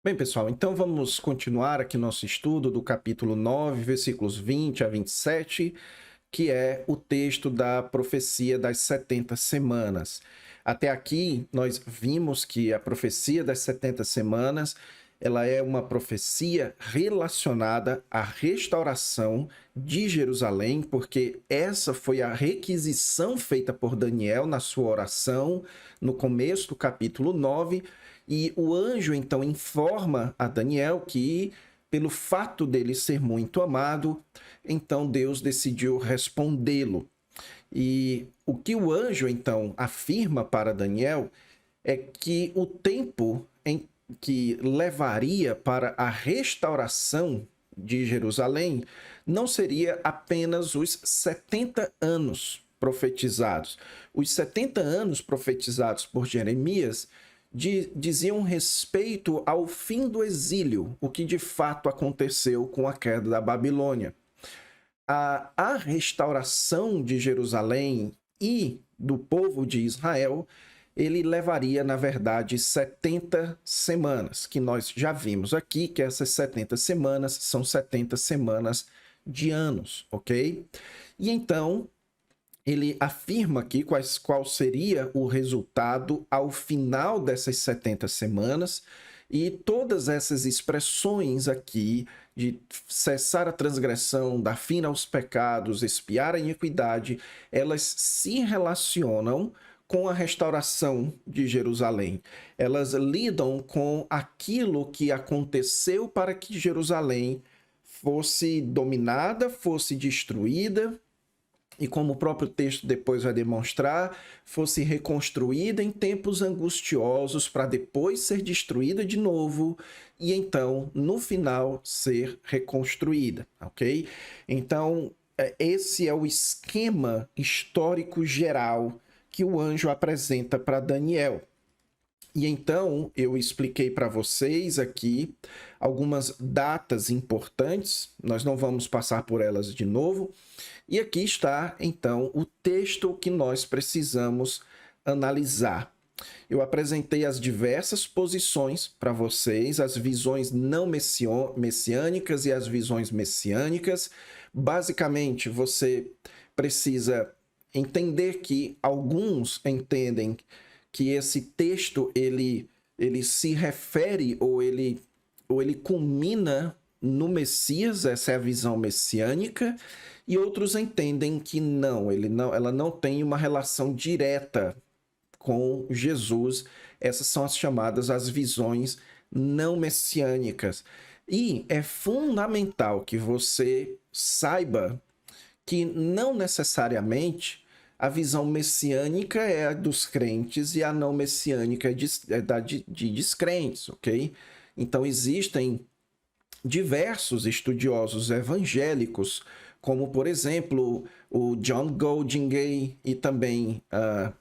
Bem, pessoal, então vamos continuar aqui nosso estudo do capítulo 9, versículos 20 a 27, que é o texto da profecia das 70 semanas. Até aqui, nós vimos que a profecia das 70 semanas, ela é uma profecia relacionada à restauração de Jerusalém, porque essa foi a requisição feita por Daniel na sua oração, no começo do capítulo 9, e o anjo então informa a Daniel que, pelo fato dele ser muito amado, então Deus decidiu respondê-lo. E o que o anjo então afirma para Daniel é que o tempo em que levaria para a restauração de Jerusalém não seria apenas os 70 anos profetizados. Os 70 anos profetizados por Jeremias diziam respeito ao fim do exílio, o que de fato aconteceu com a queda da Babilônia. A restauração de Jerusalém e do povo de Israel, ele levaria, na verdade, 70 semanas, que nós já vimos aqui, que essas 70 semanas são 70 semanas de anos, ok? E então, ele afirma aqui qual seria o resultado ao final dessas 70 semanas, e todas essas expressões aqui de cessar a transgressão, dar fim aos pecados, expiar a iniquidade, elas se relacionam com a restauração de Jerusalém. Elas lidam com aquilo que aconteceu para que Jerusalém fosse dominada, fosse destruída, e como o próprio texto depois vai demonstrar, fosse reconstruída em tempos angustiosos para depois ser destruída de novo e então, no final, ser reconstruída, ok? Então, esse é o esquema histórico geral que o anjo apresenta para Daniel. E então eu expliquei para vocês aqui algumas datas importantes, nós não vamos passar por elas de novo. E aqui está então o texto que nós precisamos analisar. Eu apresentei as diversas posições para vocês, as visões não messiânicas e as visões messiânicas. Basicamente, você precisa entender que alguns entendem que esse texto ele se refere ou ele culmina no Messias, essa é a visão messiânica, e outros entendem que ela não tem uma relação direta com Jesus. Essas são as chamadas as visões não messiânicas. E é fundamental que você saiba que não necessariamente a visão messiânica é a dos crentes e a não messiânica é de descrentes, ok? Então existem diversos estudiosos evangélicos, como por exemplo o John Goldingay e também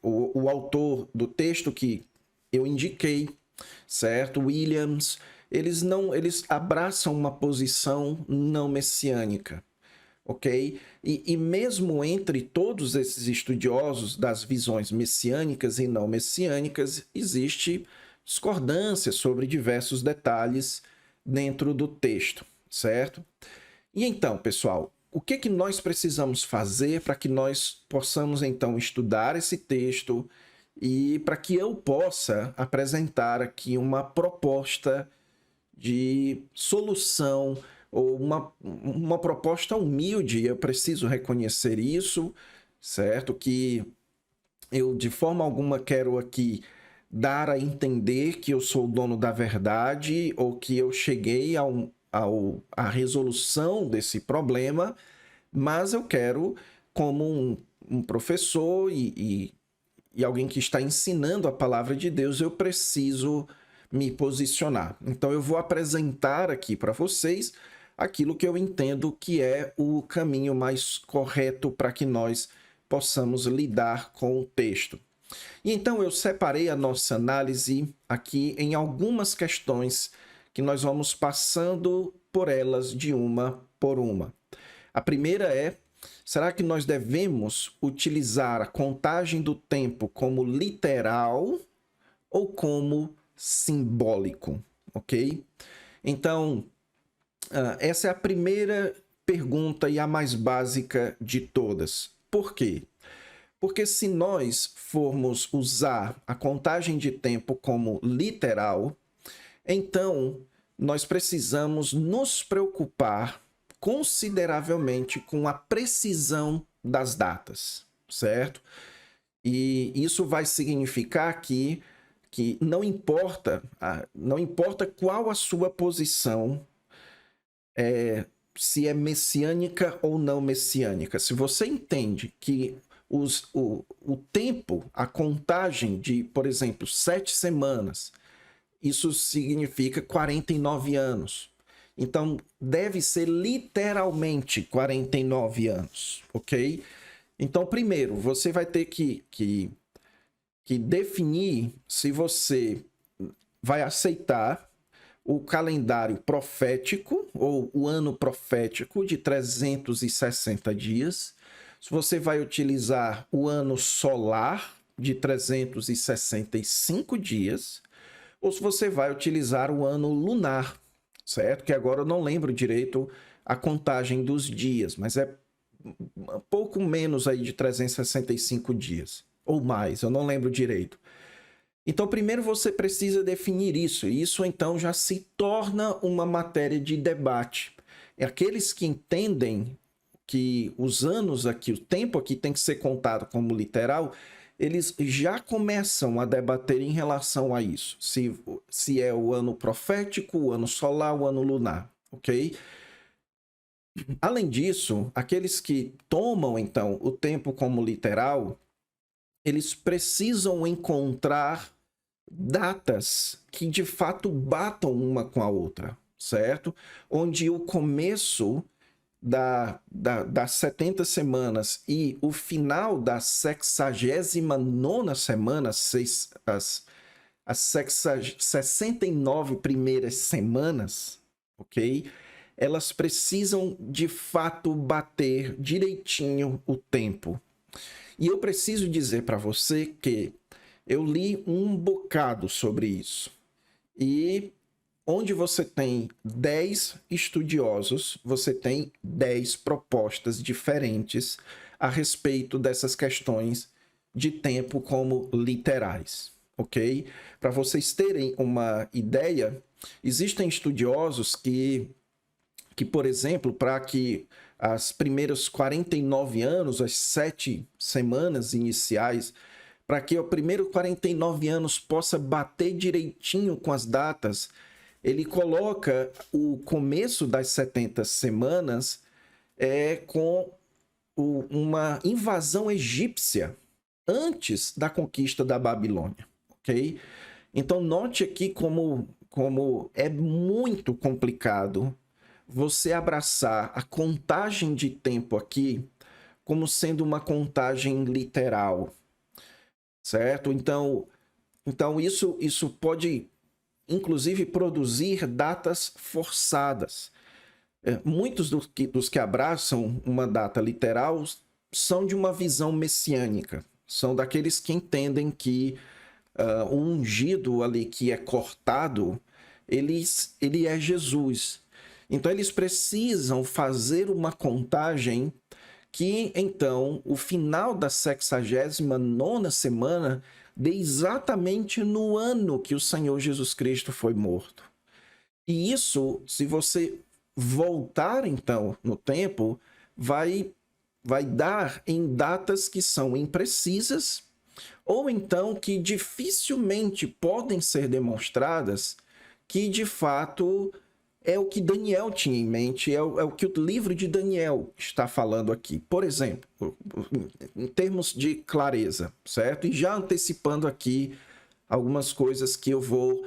o autor do texto que eu indiquei, certo? Williams, eles abraçam uma posição não messiânica, ok? E mesmo entre todos esses estudiosos das visões messiânicas e não messiânicas, existe discordância sobre diversos detalhes dentro do texto, certo? E então, pessoal, o que nós precisamos fazer para que nós possamos então estudar esse texto e para que eu possa apresentar aqui uma proposta de solução ou uma proposta humilde? Eu preciso reconhecer isso, certo? Que eu de forma alguma quero aqui dar a entender que eu sou o dono da verdade ou que eu cheguei à resolução desse problema, mas eu quero, como um professor e alguém que está ensinando a palavra de Deus, eu preciso me posicionar. Então eu vou apresentar aqui para vocês aquilo que eu entendo que é o caminho mais correto para que nós possamos lidar com o texto. E então eu separei a nossa análise aqui em algumas questões que nós vamos passando por elas de uma por uma. A primeira é: será que nós devemos utilizar a contagem do tempo como literal ou como simbólico? ok? Então, essa é a primeira pergunta e a mais básica de todas. Por quê? Porque se nós formos usar a contagem de tempo como literal, então nós precisamos nos preocupar consideravelmente com a precisão das datas, certo? E isso vai significar que não importa qual a sua posição, se é messiânica ou não messiânica. Se você entende que o tempo, a contagem de, por exemplo, 7 semanas, isso significa 49 anos. Então, deve ser literalmente 49 anos, ok? Então, primeiro, você vai ter que definir se você vai aceitar o calendário profético, ou o ano profético de 360 dias, se você vai utilizar o ano solar de 365 dias, ou se você vai utilizar o ano lunar, certo? Que agora eu não lembro direito a contagem dos dias, mas é um pouco menos aí de 365 dias, ou mais, eu não lembro direito. Então, primeiro você precisa definir isso, e isso então já se torna uma matéria de debate. Aqueles que entendem que os anos aqui, o tempo aqui tem que ser contado como literal, eles já começam a debater em relação a isso. Se é o ano profético, o ano solar, o ano lunar, ok? Além disso, aqueles que tomam, então, o tempo como literal, eles precisam encontrar datas que, de fato, batam uma com a outra, certo? Onde o começo das 70 semanas e o final da 69ª semana, as 69 primeiras semanas, ok? Elas precisam, de fato, bater direitinho o tempo. E eu preciso dizer para você que eu li um bocado sobre isso. E onde você tem 10 estudiosos, você tem 10 propostas diferentes a respeito dessas questões de tempo como literais, ok? Para vocês terem uma ideia, existem estudiosos que por exemplo, para que as primeiros 49 anos, as 7 semanas iniciais, para que o primeiro 49 anos possa bater direitinho com as datas, ele coloca o começo das 70 semanas com uma invasão egípcia antes da conquista da Babilônia, ok? Então, note aqui como é muito complicado você abraçar a contagem de tempo aqui como sendo uma contagem literal, certo? Então isso pode, inclusive, produzir datas forçadas. Muitos dos que abraçam uma data literal são de uma visão messiânica, são daqueles que entendem que o ungido ali que é cortado, ele é Jesus. Então, eles precisam fazer uma contagem que, então, o final da 69ª semana dê exatamente no ano que o Senhor Jesus Cristo foi morto. E isso, se você voltar, então, no tempo, vai dar em datas que são imprecisas ou, então, que dificilmente podem ser demonstradas que, de fato, é o que Daniel tinha em mente, é o que o livro de Daniel está falando aqui. Por exemplo, em termos de clareza, certo? E já antecipando aqui algumas coisas que eu vou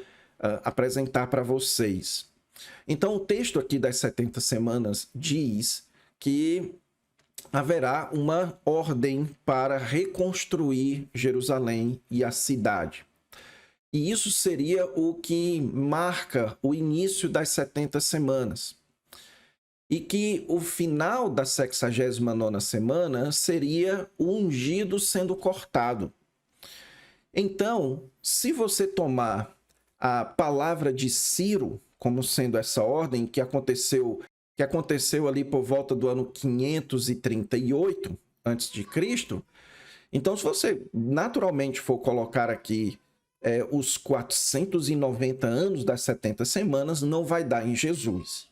apresentar para vocês. Então, o texto aqui das 70 semanas diz que haverá uma ordem para reconstruir Jerusalém e a cidade. E isso seria o que marca o início das 70 semanas. E que o final da 69ª semana seria o ungido sendo cortado. Então, se você tomar a palavra de Ciro como sendo essa ordem que aconteceu ali por volta do ano 538 a.C. Então, se você naturalmente for colocar aqui os 490 anos das 70 semanas, não vai dar em Jesus.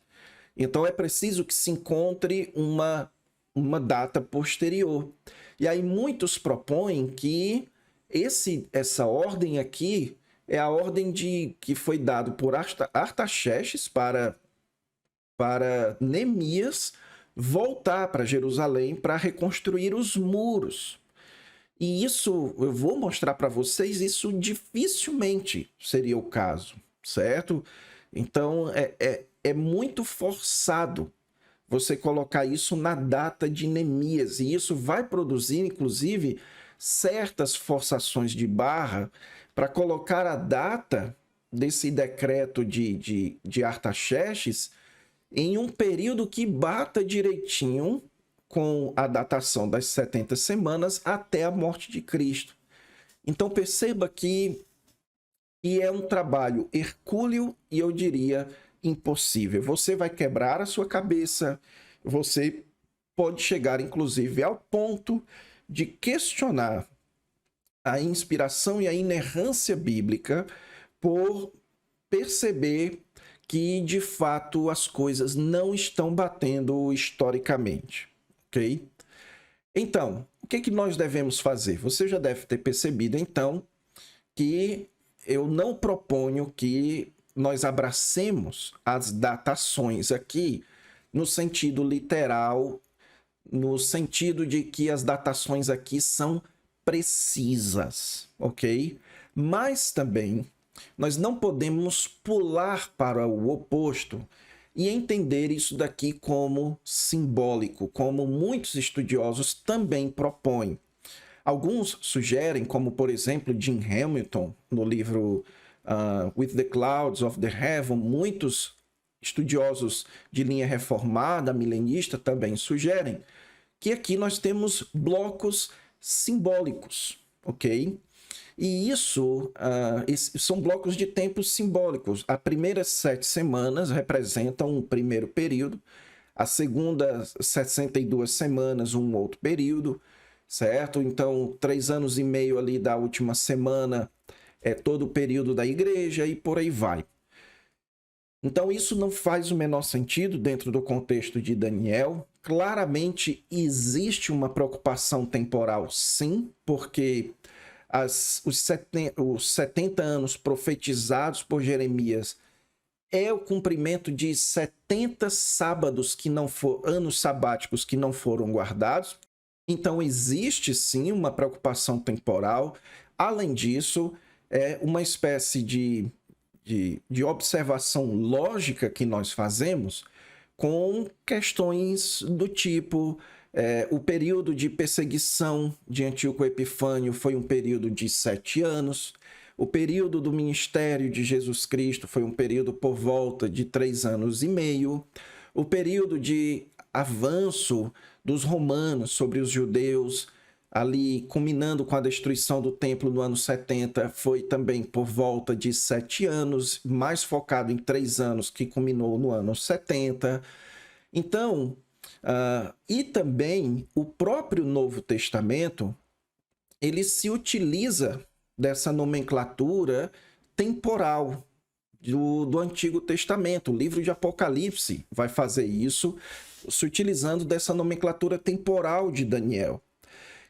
Então, é preciso que se encontre uma data posterior. E aí muitos propõem que essa ordem aqui é a ordem que foi dada por Artaxerxes para Neemias voltar para Jerusalém para reconstruir os muros. E isso, eu vou mostrar para vocês, isso dificilmente seria o caso, certo? Então, é muito forçado você colocar isso na data de Neemias, e isso vai produzir, inclusive, certas forçações de barra para colocar a data desse decreto de Artaxerxes em um período que bata direitinho com a datação das 70 semanas até a morte de Cristo. Então perceba que é um trabalho hercúleo e eu diria impossível. Você vai quebrar a sua cabeça, você pode chegar inclusive ao ponto de questionar a inspiração e a inerrância bíblica por perceber que de fato as coisas não estão batendo historicamente, ok? Então, o que nós devemos fazer? Você já deve ter percebido então que eu não proponho que nós abracemos as datações aqui no sentido literal, no sentido de que as datações aqui são precisas, ok? Mas também nós não podemos pular para o oposto e entender isso daqui como simbólico, como muitos estudiosos também propõem. Alguns sugerem, como por exemplo Jim Hamilton, no livro With the Clouds of the Heaven, muitos estudiosos de linha reformada, milenista, também sugerem que aqui nós temos blocos simbólicos, ok? E isso são blocos de tempo simbólicos. As primeiras 7 semanas representam um primeiro período, a segunda 62 semanas um outro período, certo? Então, 3 anos e meio ali da última semana é todo o período da igreja e por aí vai. Então, isso não faz o menor sentido dentro do contexto de Daniel. Claramente existe uma preocupação temporal, sim, porque os 70 anos profetizados por Jeremias é o cumprimento de 70 sábados anos sabáticos que não foram guardados. Então existe sim uma preocupação temporal. Além disso, é uma espécie de observação lógica que nós fazemos com questões do tipo o período de perseguição de Antíoco Epifânio foi um período de 7 anos. O período do ministério de Jesus Cristo foi um período por volta de 3 anos e meio. O período de avanço dos romanos sobre os judeus, ali culminando com a destruição do templo no ano 70, foi também por volta de 7 anos, mais focado em 3 anos, que culminou no ano 70. Então, e também o próprio Novo Testamento, ele se utiliza dessa nomenclatura temporal do Antigo Testamento. O livro de Apocalipse vai fazer isso, se utilizando dessa nomenclatura temporal de Daniel.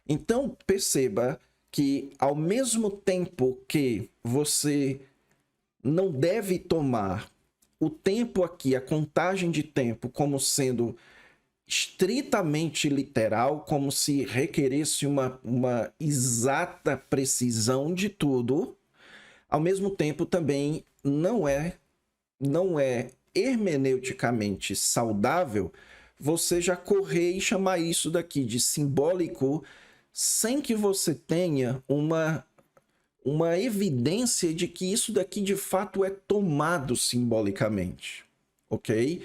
Então, perceba que, ao mesmo tempo que você não deve tomar o tempo aqui, a contagem de tempo, como sendo estritamente literal, como se requeresse uma exata precisão de tudo, ao mesmo tempo também não é hermeneuticamente saudável você já correr e chamar isso daqui de simbólico sem que você tenha uma evidência de que isso daqui de fato é tomado simbolicamente, ok?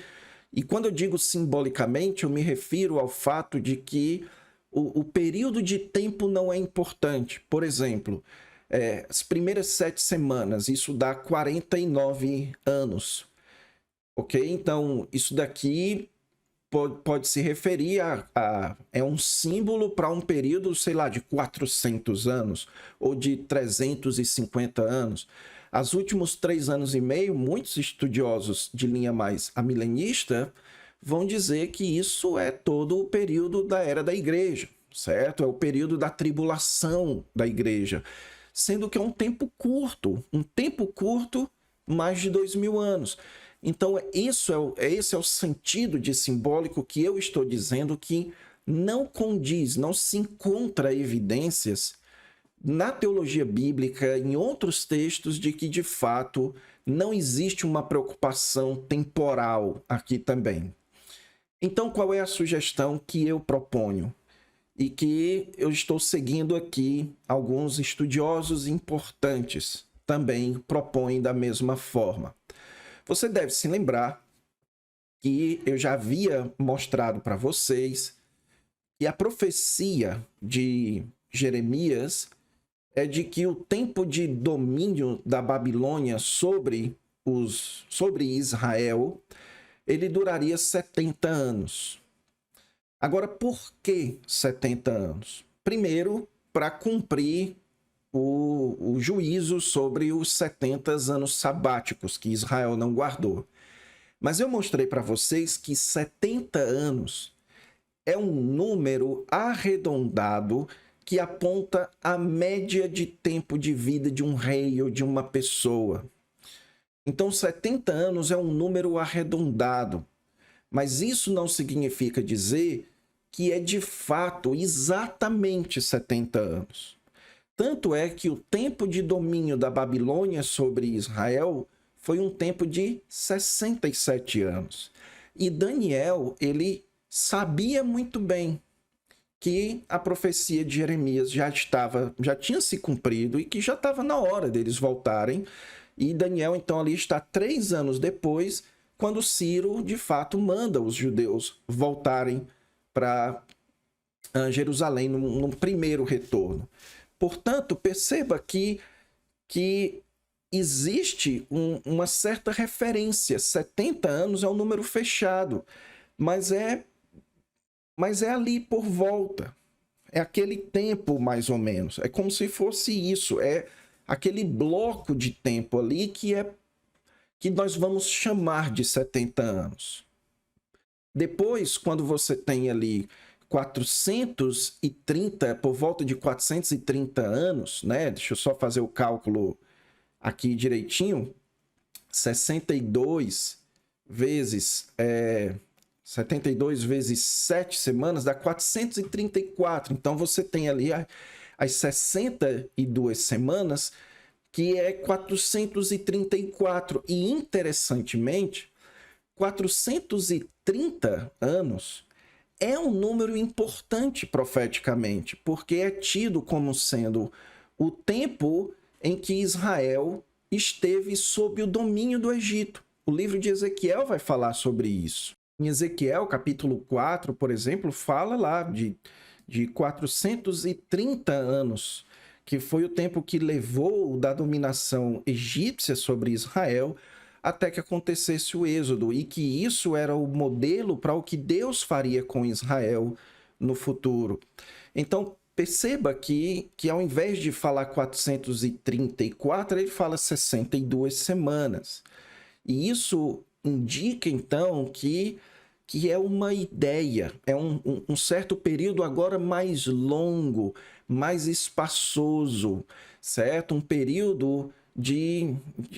E quando eu digo simbolicamente, eu me refiro ao fato de que o período de tempo não é importante. Por exemplo, as primeiras 7 semanas, isso dá 49 anos, ok? Então, isso daqui pode se referir é um símbolo para um período, sei lá, de 400 anos ou de 350 anos. Os últimos 3 anos e meio, muitos estudiosos de linha mais amilenista vão dizer que isso é todo o período da era da igreja, certo? É o período da tribulação da igreja, sendo que é um tempo curto, mais de 2000 anos. Então, esse é o sentido de simbólico que eu estou dizendo que não condiz, não se encontra evidências na teologia bíblica, em outros textos, de que, de fato, não existe uma preocupação temporal aqui também. Então, qual é a sugestão que eu proponho? E que eu estou seguindo aqui, alguns estudiosos importantes também propõem da mesma forma. Você deve se lembrar que eu já havia mostrado para vocês que a profecia de Jeremias é de que o tempo de domínio da Babilônia sobre Israel, ele duraria 70 anos. Agora, por que 70 anos? Primeiro, para cumprir o juízo sobre os 70 anos sabáticos que Israel não guardou. Mas eu mostrei para vocês que 70 anos é um número arredondado que aponta a média de tempo de vida de um rei ou de uma pessoa. Então, 70 anos é um número arredondado, mas isso não significa dizer que é de fato exatamente 70 anos. Tanto é que o tempo de domínio da Babilônia sobre Israel foi um tempo de 67 anos. E Daniel, ele sabia muito bem que a profecia de Jeremias já tinha se cumprido e que já estava na hora deles voltarem. E Daniel, então, ali está 3 anos depois, quando Ciro, de fato, manda os judeus voltarem para Jerusalém no primeiro retorno. Portanto, perceba que existe uma certa referência. 70 anos é um número fechado, mas é ali por volta. É aquele tempo, mais ou menos. É como se fosse isso. É aquele bloco de tempo ali que nós vamos chamar de 70 anos. Depois, quando você tem ali 430, por volta de 430 anos, né? Deixa eu só fazer o cálculo aqui direitinho. 62 vezes 7 semanas dá 434. Então você tem ali as 62 semanas, que é 434. E interessantemente, 430 anos é um número importante profeticamente, porque é tido como sendo o tempo em que Israel esteve sob o domínio do Egito. O livro de Ezequiel vai falar sobre isso. Em Ezequiel, capítulo 4, por exemplo, fala lá de 430 anos, que foi o tempo que levou da dominação egípcia sobre Israel até que acontecesse o êxodo, e que isso era o modelo para o que Deus faria com Israel no futuro. Então, perceba que ao invés de falar 434, ele fala 62 semanas. E isso indica, então, que é uma ideia, é um certo período agora mais longo, mais espaçoso, certo? Um período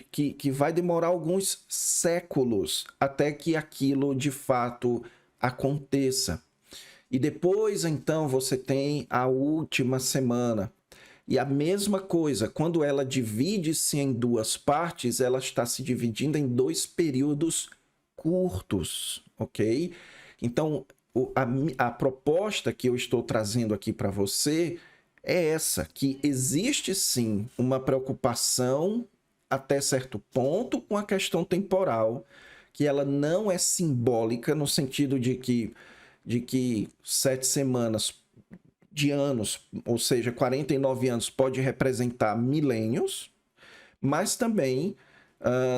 que vai demorar alguns séculos até que aquilo de fato aconteça. E depois, então, você tem a última semana. E a mesma coisa, quando ela divide-se em 2 partes, ela está se dividindo em 2 períodos curtos, ok? Então, a proposta que eu estou trazendo aqui para você é essa, que existe sim uma preocupação até certo ponto com a questão temporal, que ela não é simbólica no sentido de que 7 semanas de anos, ou seja, 49 anos pode representar milênios, mas também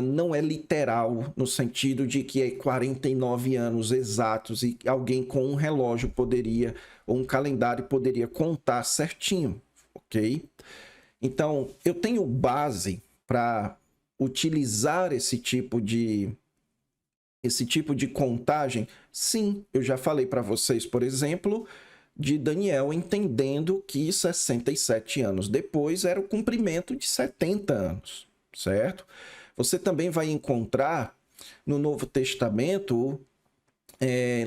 não é literal no sentido de que é 49 anos exatos e alguém com um relógio poderia, ou um calendário poderia contar certinho, ok? Então, eu tenho base para utilizar esse tipo de contagem? Sim, eu já falei para vocês, por exemplo, de Daniel entendendo que 67 anos depois era o cumprimento de 70 anos, certo? Você também vai encontrar no Novo Testamento,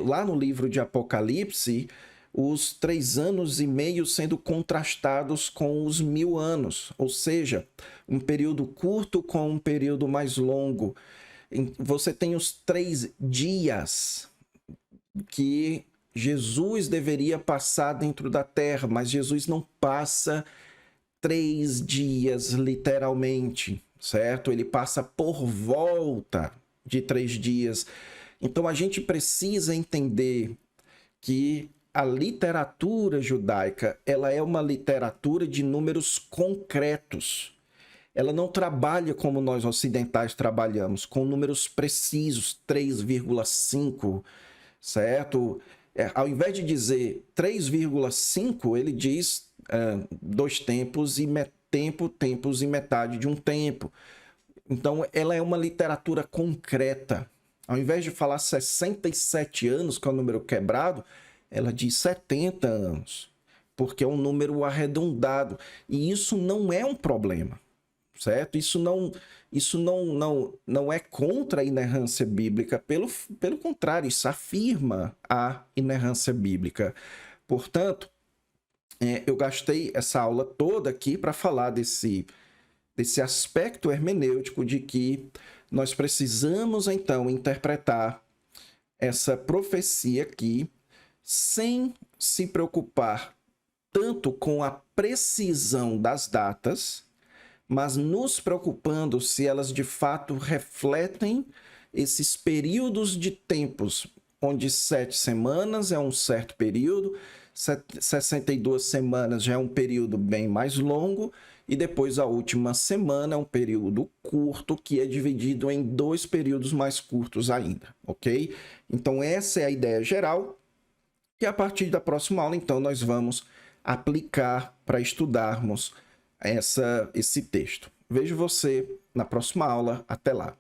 lá no livro de Apocalipse, os 3 anos e meio sendo contrastados com os 1000 anos, ou seja, um período curto com um período mais longo. Você tem os 3 dias que Jesus deveria passar dentro da terra, mas Jesus não passa 3 dias literalmente, certo? Ele passa por volta de 3 dias. Então a gente precisa entender que a literatura judaica, ela é uma literatura de números concretos. Ela não trabalha como nós ocidentais trabalhamos, com números precisos, 3,5, certo? Ao invés de dizer 3,5, ele diz 2 tempos e tempos e metade de um tempo. Então, ela é uma literatura concreta. Ao invés de falar 67 anos, que é o número quebrado, ela diz 70 anos, porque é um número arredondado. E isso não é um problema, certo? Isso não é contra a inerrância bíblica, pelo contrário, isso afirma a inerrância bíblica. Portanto, eu gastei essa aula toda aqui para falar desse aspecto hermenêutico de que nós precisamos, então, interpretar essa profecia aqui sem se preocupar tanto com a precisão das datas, mas nos preocupando se elas de fato refletem esses períodos de tempos, onde 7 semanas é um certo período, 62 semanas já é um período bem mais longo, e depois a última semana é um período curto, que é dividido em 2 períodos mais curtos ainda, ok? Então essa é a ideia geral, e a partir da próxima aula, então, nós vamos aplicar para estudarmos esse texto. Vejo você na próxima aula. Até lá.